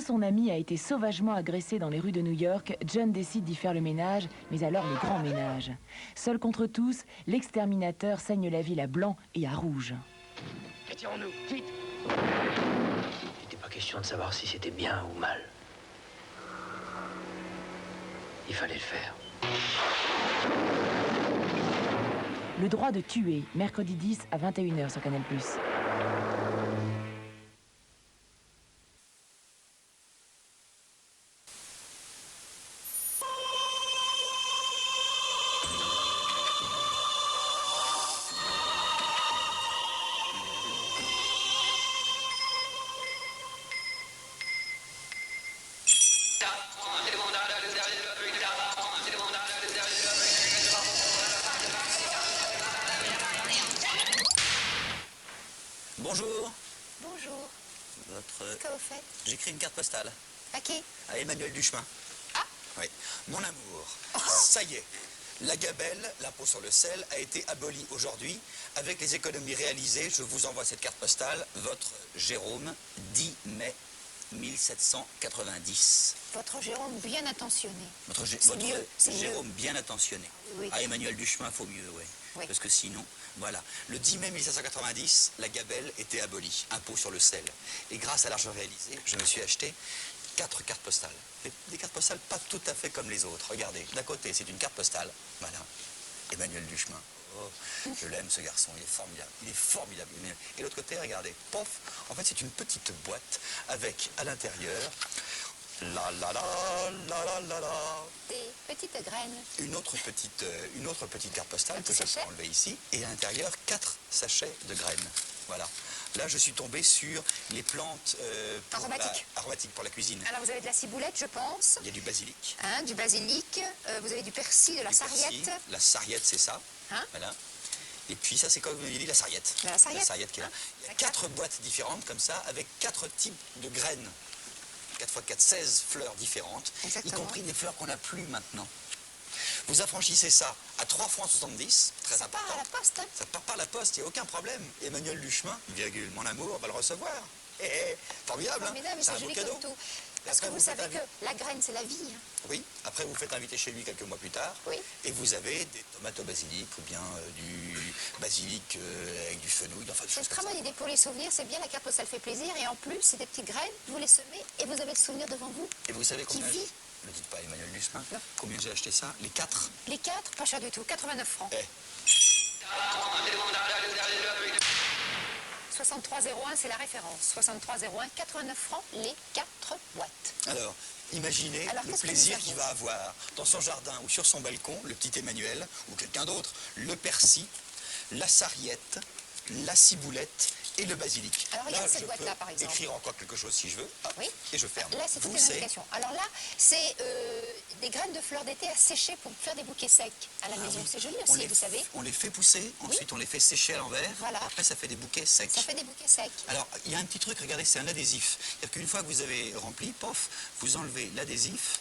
son ami, a été sauvagement agressé dans les rues de New York, John décide d'y faire le ménage, mais alors le grand ménage. Seul contre tous, l'exterminateur saigne la ville à blanc et à rouge. Retirons-nous, vite! Il n'était pas question de savoir si c'était bien ou mal. Il fallait le faire. Le droit de tuer, mercredi 10 à 21 h sur Canal+. Bonjour. Bonjour. Votre... Que vous faites? J'écris une carte postale. À qui? À Emmanuel Duchemin. Ah. Oui. Mon amour, ça y est. La gabelle, l'impôt sur le sel, a été abolie aujourd'hui. Avec les économies réalisées, je vous envoie cette carte postale. Votre Jérôme, 10 mai 1790. Votre Jérôme bien intentionné. Votre mieux, c'est Jérôme mieux. bien intentionné. Oui. À Emmanuel Duchemin, il faut mieux, oui. Oui. Parce que sinon, voilà. Le 10 mai 1790, la gabelle était abolie, impôt sur le sel. Et grâce à l'argent réalisé, je me suis acheté 4 cartes postales. Des cartes postales pas tout à fait comme les autres. Regardez, d'un côté, c'est une carte postale. Voilà. Emmanuel Duchemin. Oh, je l'aime ce garçon, il est formidable. Il est formidable. Et de l'autre côté, regardez, pof, en fait, c'est une petite boîte avec à l'intérieur la la la la la la la. Des petites graines. Une autre petite carte postale Un que petit je peux sachet. enlever ici. Et à l'intérieur, 4 sachets de graines. Voilà. Là, je suis tombé sur les plantes aromatiques pour la cuisine. Alors vous avez de la ciboulette, je pense. Il y a du basilic. Hein, du basilic. Vous avez du persil, de la du persil. sarriette. La sarriette, c'est ça. Hein? Voilà. Et puis ça, c'est comme vous avez dit, la sarriette. La sarriette. La sarriette qui est là. Hein? Il y a D'accord. 4 boîtes différentes comme ça, avec 4 types de graines. 4 x 4, 16 fleurs différentes, Exactement. y compris des fleurs qu'on n'a plus maintenant. Vous affranchissez ça à 3 francs 70, très Ça part important. à la poste. Hein? Ça part par la poste, il n'y a aucun problème. Emmanuel Duchemin, virgule, mon amour, va le recevoir. Formidable, hein? Formidable, mais C'est c'est un beau joli cadeau. comme tout. Et Parce que après, vous faites savez que la graine, c'est la vie. Hein? Oui, après vous faites inviter chez lui quelques mois plus tard. Oui. Et vous avez des tomates au basilic ou bien du basilic avec du fenouil, enfin des C'est choses une très comme ça. bonne idée pour les souvenirs, c'est bien, la carte postale fait plaisir. Et en plus, c'est des petites graines, vous les semez et vous avez le souvenir devant vous. Et vous savez combien... Qui vit. Ne dites pas Emmanuel Duchemin. Non. Combien j'ai acheté ça? Les 4. Les 4, pas cher du tout, 89 francs. Eh. 63,01, c'est la référence. 63,01, 89 francs, les 4 boîtes. Alors, imaginez Alors, le qu'est-ce que plaisir nous qu'il avons va avoir dans son jardin ou sur son balcon, le petit Emmanuel, ou quelqu'un d'autre, le persil, la sarriette, la ciboulette et le basilic. Alors, regarde cette je boîte-là, peux par exemple. écrire encore quelque chose si je veux. Hop, Oui. Et je ferme. Là, c'est toutes Vous, les c'est... indications. Alors là, c'est des graines de fleurs d'été à sécher pour faire des bouquets secs à la maison. oui. C'est joli On aussi, les- vous savez. On les fait pousser, ensuite on les fait sécher à l'envers. Voilà. Après, ça fait des bouquets secs. Ça fait des bouquets secs. Alors, il y a un petit truc, regardez, c'est un adhésif. C'est-à-dire qu'une fois que vous avez rempli, pof, vous enlevez l'adhésif.